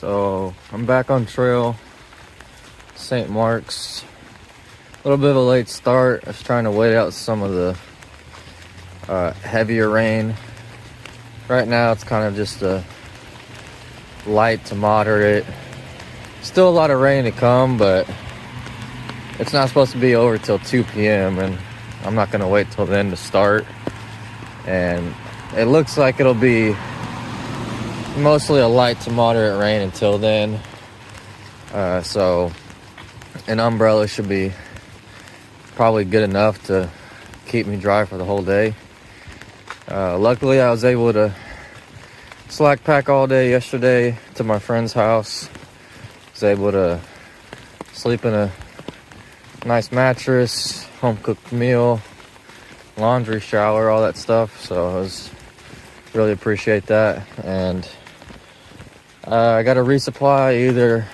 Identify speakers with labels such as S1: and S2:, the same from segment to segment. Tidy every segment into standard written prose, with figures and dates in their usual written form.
S1: So I'm back on trail, St. Mark's. A little bit of a late start. I was trying to wait out some of the heavier rain. Right now it's kind of just a light to moderate. Still a lot of rain to come, but it's not supposed to be over till 2 p.m. and I'm not gonna wait till then to start. And it looks like it'll be mostly a light to moderate rain until then. So an umbrella should be probably good enough to keep me dry for the whole day. Luckily I was able to slack pack all day yesterday to my friend's house. Was able to sleep in a nice mattress, home cooked meal, laundry, shower, all that stuff. So I was really appreciate that. And I got a resupply either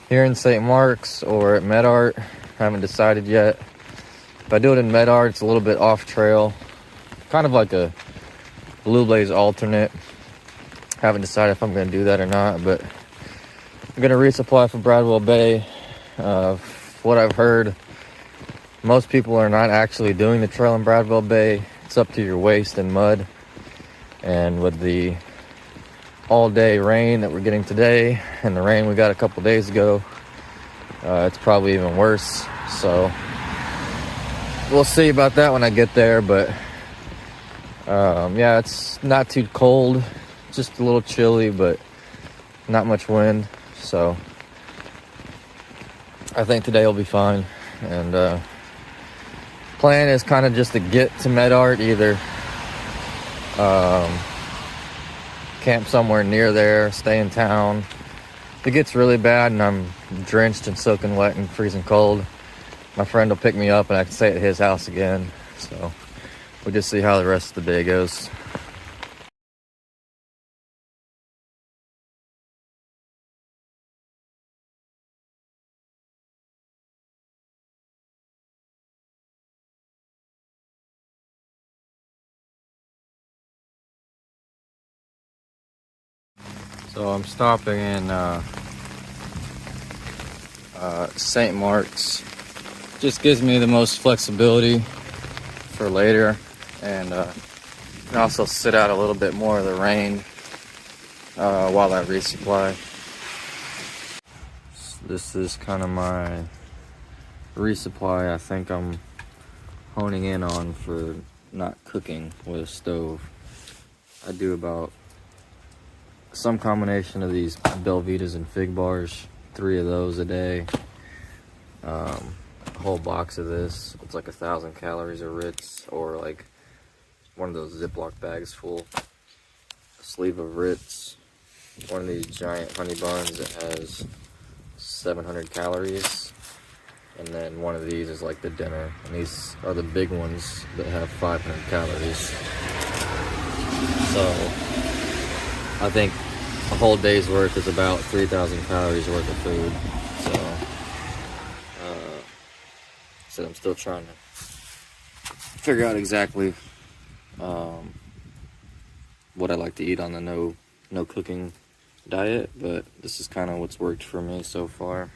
S1: here in St. Mark's or at MedArt. Haven't decided yet. If I do it in MedArt, it's a little bit off trail, kind of like a Blue Blaze alternate. Haven't decided if I'm going to do that or not, but I'm going to resupply from Bradwell Bay. What I've heard, most people are not actually doing the trail in Bradwell Bay. It's up to your waist in mud. And with the all-day rain that we're getting today and the rain we got a couple days ago, it's probably even worse. So we'll see about that when I get there. But yeah, it's not too cold, just a little chilly, but not much wind. So I think today will be fine. And plan is kind of just to get to MedArt, either camp somewhere near there, stay in town. If it gets really bad and I'm drenched and soaking wet and freezing cold, my friend will pick me up and I can stay at his house again. So we'll just see how the rest of the day goes. So I'm stopping in St. Mark's. Just gives me the most flexibility for later, and can also sit out a little bit more of the rain while I resupply. This is kind of my resupply I think I'm honing in on for not cooking with a stove. I do about some combination of these Belvitas and Fig bars, 3 of those a day. A whole box of this. It's like 1,000 calories of Ritz, or like one of those Ziploc bags full. A sleeve of Ritz. One of these giant honey buns that has 700 calories. And then one of these is like the dinner. And these are the big ones that have 500 calories. So I think a whole day's worth is about 3,000 calories worth of food. So I'm still trying to figure out exactly what I like to eat on the no cooking diet, but this is kind of what's worked for me so far.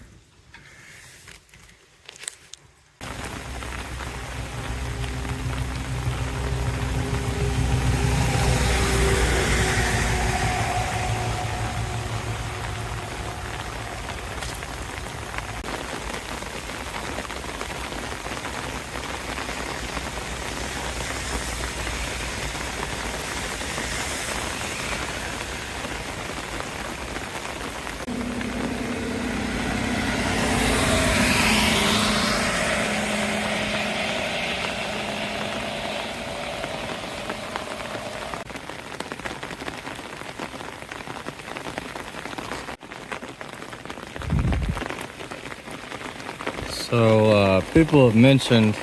S1: So people have mentioned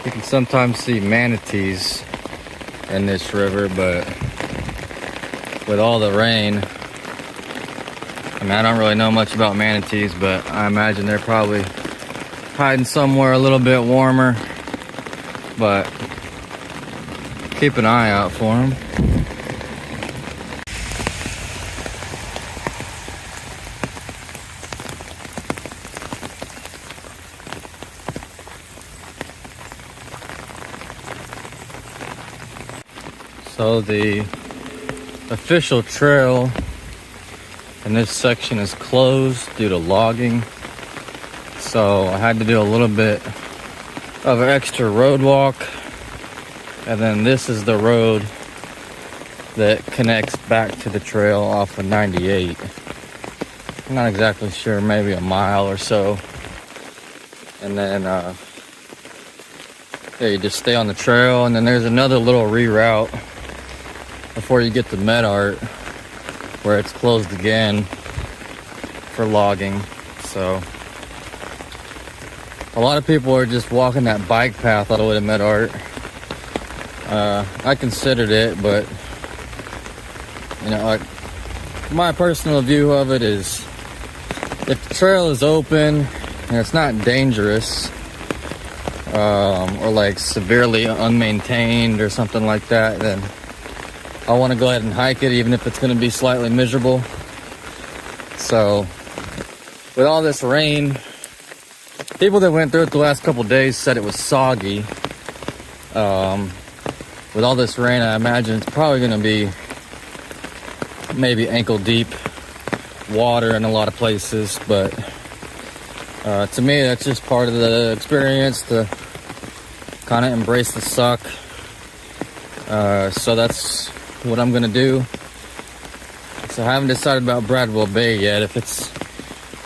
S1: you can sometimes see manatees in this river, but with all the rain, I mean, I don't really know much about manatees, but I imagine they're probably hiding somewhere a little bit warmer, but keep an eye out for them. So the official trail in this section is closed due to logging. So I had to do a little bit of an extra road walk. And then this is the road that connects back to the trail off of 98. I'm not exactly sure, maybe a mile or so. And then yeah, you just stay on the trail, and then there's another little reroute before you get to Medart where it's closed again for logging. So a lot of people are just walking that bike path all the way to Medart. I considered it, but you know, like, my personal view of it is, if the trail is open and it's not dangerous, or like severely unmaintained or something like that, then I want to go ahead and hike it, even if it's going to be slightly miserable. So with all this rain, people that went through it the last couple days said it was soggy. With all this rain, I imagine it's probably going to be maybe ankle deep water in a lot of places, but to me, that's just part of the experience, to kind of embrace the suck. So that's what I'm gonna do. So I haven't decided about Bradwell Bay yet. If it's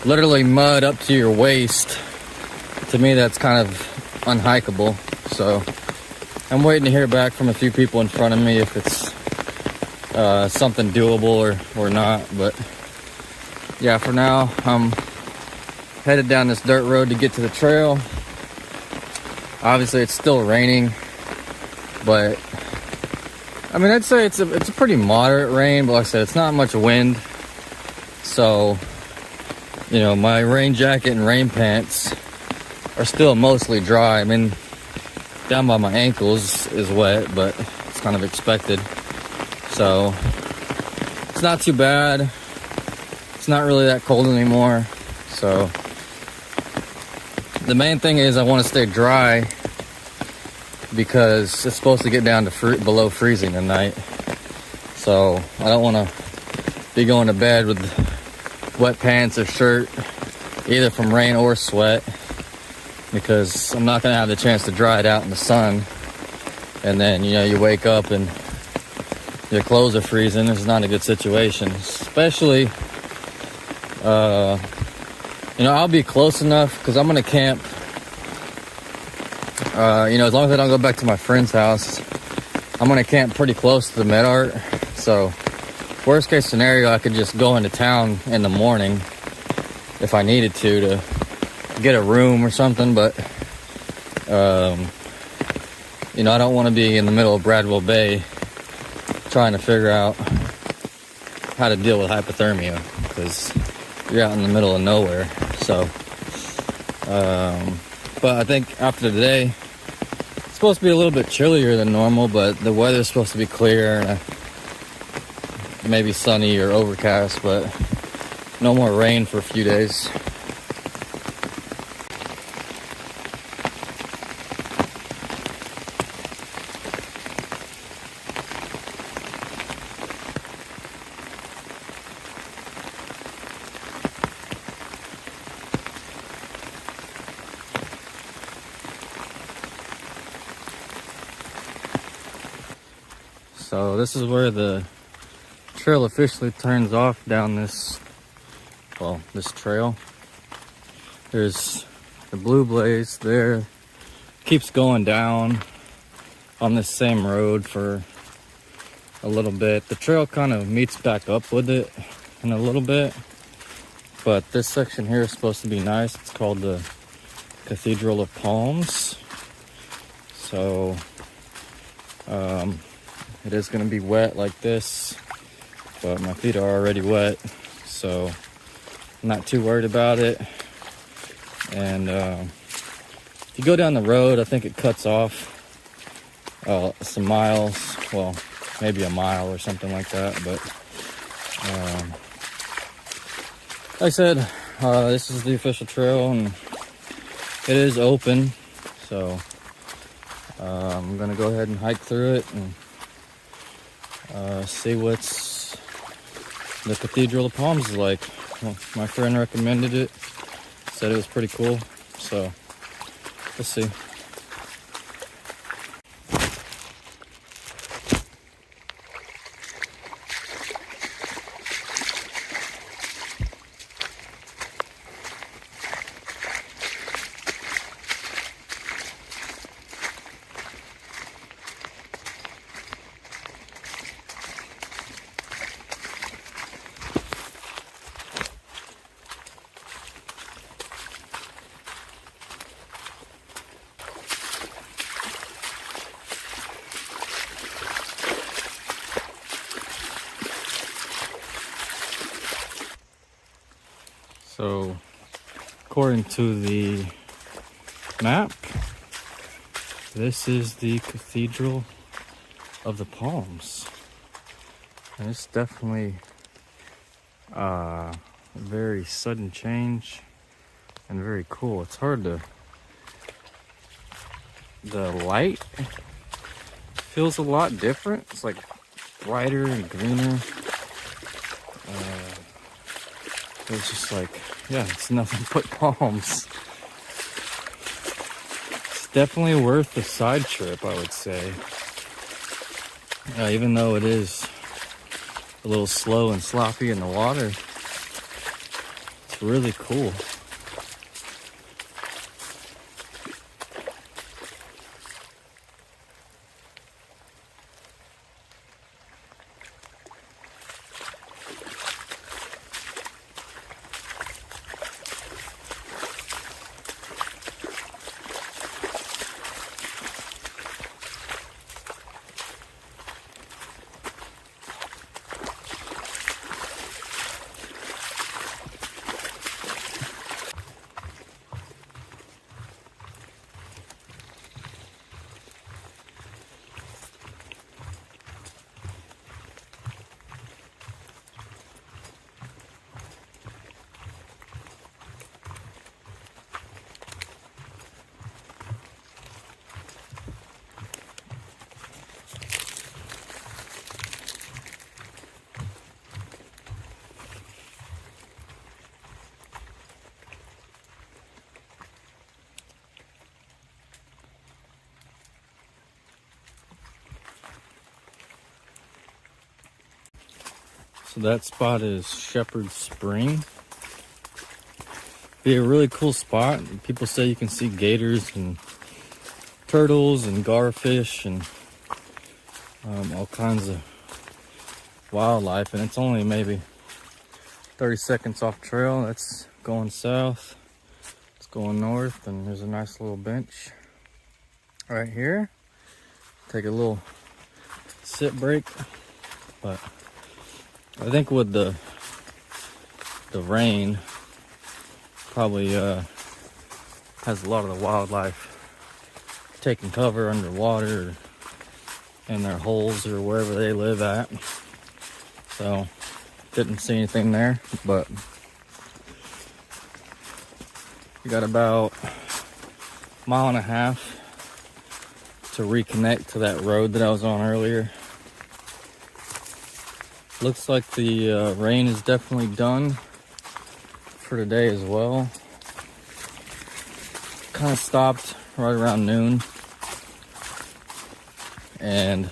S1: literally mud up to your waist, to me that's kind of unhikeable. So I'm waiting to hear back from a few people in front of me if it's something doable or not. But yeah, for now I'm headed down this dirt road to get to the trail. Obviously it's still raining, but I mean, I'd say it's a pretty moderate rain, but like I said, it's not much wind. So, you know, my rain jacket and rain pants are still mostly dry. I mean, down by my ankles is wet, but it's kind of expected. So it's not too bad. It's not really that cold anymore. So the main thing is I want to stay dry, because it's supposed to get down to below freezing tonight. So I don't want to be going to bed with wet pants or shirt, either from rain or sweat, because I'm not going to have the chance to dry it out in the sun. And then, you know, you wake up and your clothes are freezing. It's not a good situation, especially, you know, I'll be close enough because I'm going to camp. You know, as long as I don't go back to my friend's house, I'm going to camp pretty close to the Medart. So worst case scenario, I could just go into town in the morning if I needed to get a room or something. But, you know, I don't want to be in the middle of Bradwell Bay trying to figure out how to deal with hypothermia, because you're out in the middle of nowhere. So, but I think after today, it's supposed to be a little bit chillier than normal, but the weather's supposed to be clear and maybe sunny or overcast, but no more rain for a few days. So this is where the trail officially turns off down this trail. There's the Blue Blaze there, keeps going down on this same road for a little bit. The trail kind of meets back up with it in a little bit, but this section here is supposed to be nice. It's called the Cathedral of Palms. So it is going to be wet like this, but my feet are already wet, so I'm not too worried about it. And if you go down the road, I think it cuts off some miles, well, maybe a mile or something like that. But like I said, this is the official trail, and it is open, so I'm gonna go ahead and hike through it and see what's the Cathedral of Palms is like. Well, my friend recommended it, said it was pretty cool, so we'll see. So, according to the map, this is the Cathedral of the Palms. And it's definitely a very sudden change and very cool. It's hard to... The light feels a lot different. It's like brighter and greener. It's just like, yeah, it's nothing but palms. It's definitely worth the side trip, I would say. Even though it is a little slow and sloppy in the water, it's really cool. So that spot is Shepherd Spring. Be a really cool spot. People say you can see gators and turtles and garfish and all kinds of wildlife, and it's only maybe 30 seconds off trail. That's going south. It's going north, and there's a nice little bench right here. Take a little sit break, but I think with the rain, probably has a lot of the wildlife taking cover underwater in their holes or wherever they live at. So didn't see anything there, but we got about a mile and a half to reconnect to that road that I was on earlier. Looks like the rain is definitely done for today as well. Kind of stopped right around noon, and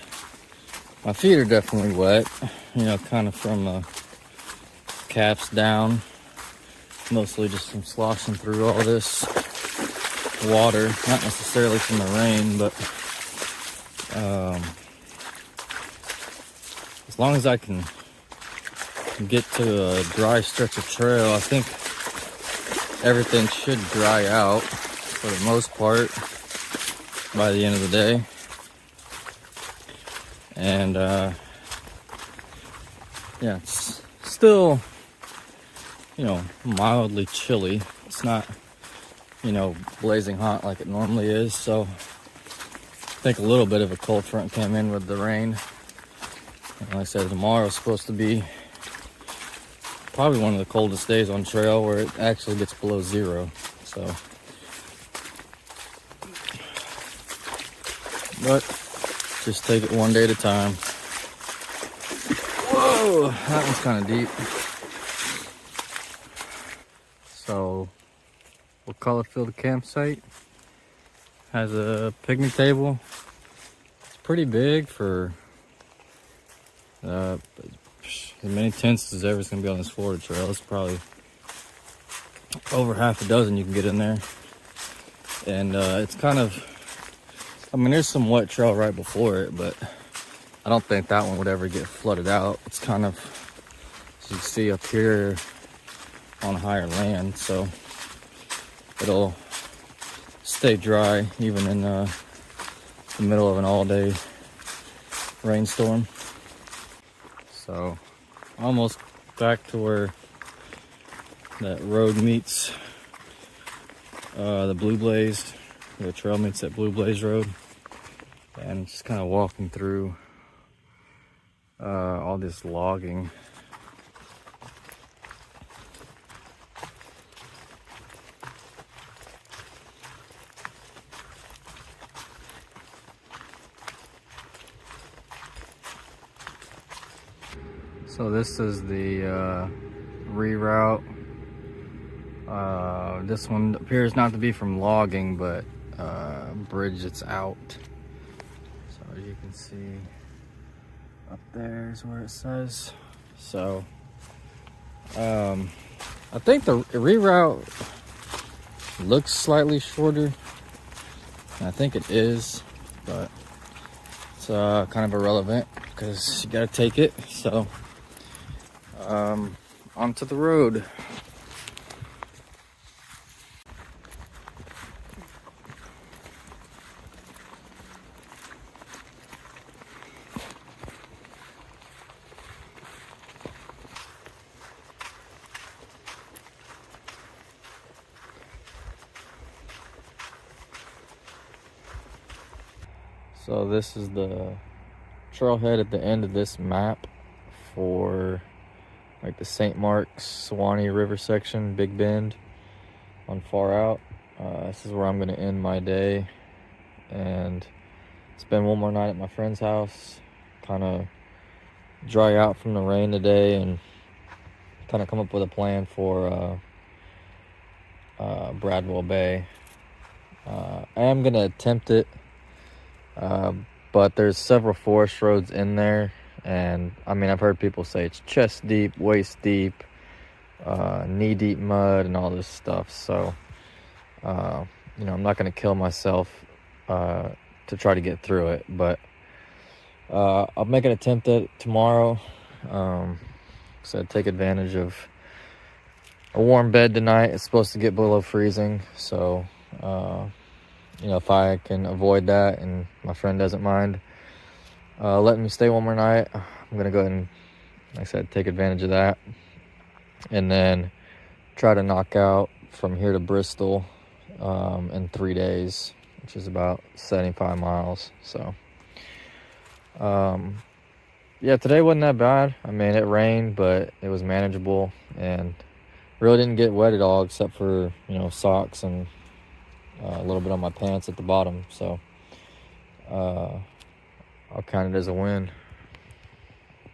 S1: my feet are definitely wet, you know, kind of from the calves down, mostly just from sloshing through all this water, not necessarily from the rain, but as long as I can get to a dry stretch of trail, I think everything should dry out for the most part by the end of the day. And yeah, it's still, you know, mildly chilly. It's not, you know, blazing hot like it normally is. So I think a little bit of a cold front came in with the rain. And like I said, tomorrow's supposed to be probably one of the coldest days on trail, where it actually gets below zero. So, but just take it one day at a time. Oh, that one's kind of deep. So we'll call it Field Campsite. Has a picnic table. It's pretty big for as many tents as ever is gonna be on this Florida trail. It's probably over half a dozen you can get in there. And it's kind of, I mean, there's some wet trail right before it, but I don't think that one would ever get flooded out. It's kind of, as you can see up here, on higher land, so it'll stay dry even in the middle of an all-day rainstorm. So almost back to where that road meets the Blue Blaze, the trail meets that Blue Blaze road, and just kind of walking through all this logging. So this is the reroute. This one appears not to be from logging, but bridge that's out. So as you can see, up there is where it says. So I think the reroute looks slightly shorter. I think it is, but it's kind of irrelevant because you gotta take it. So onto the road. So this is the trailhead at the end of this map for like the St. Mark's Suwannee River section, Big Bend on Far Out. This is where I'm gonna end my day and spend one more night at my friend's house, kind of dry out from the rain today and kind of come up with a plan for Bradwell Bay. I am gonna attempt it, but there's several forest roads in there, and I mean, I've heard people say it's chest deep, waist deep, knee deep mud and all this stuff. So you know, I'm not gonna kill myself to try to get through it, but I'll make an attempt at it tomorrow. So I'd take advantage of a warm bed tonight. It's supposed to get below freezing, so you know, if I can avoid that and my friend doesn't mind letting me stay one more night, I'm gonna go ahead and, like I said, take advantage of that, and then try to knock out from here to Bristol in 3 days, which is about 75 miles. So yeah, today wasn't that bad. I mean, it rained, but it was manageable and really didn't get wet at all, except for, you know, socks and a little bit on my pants at the bottom. So I'll count it as a win.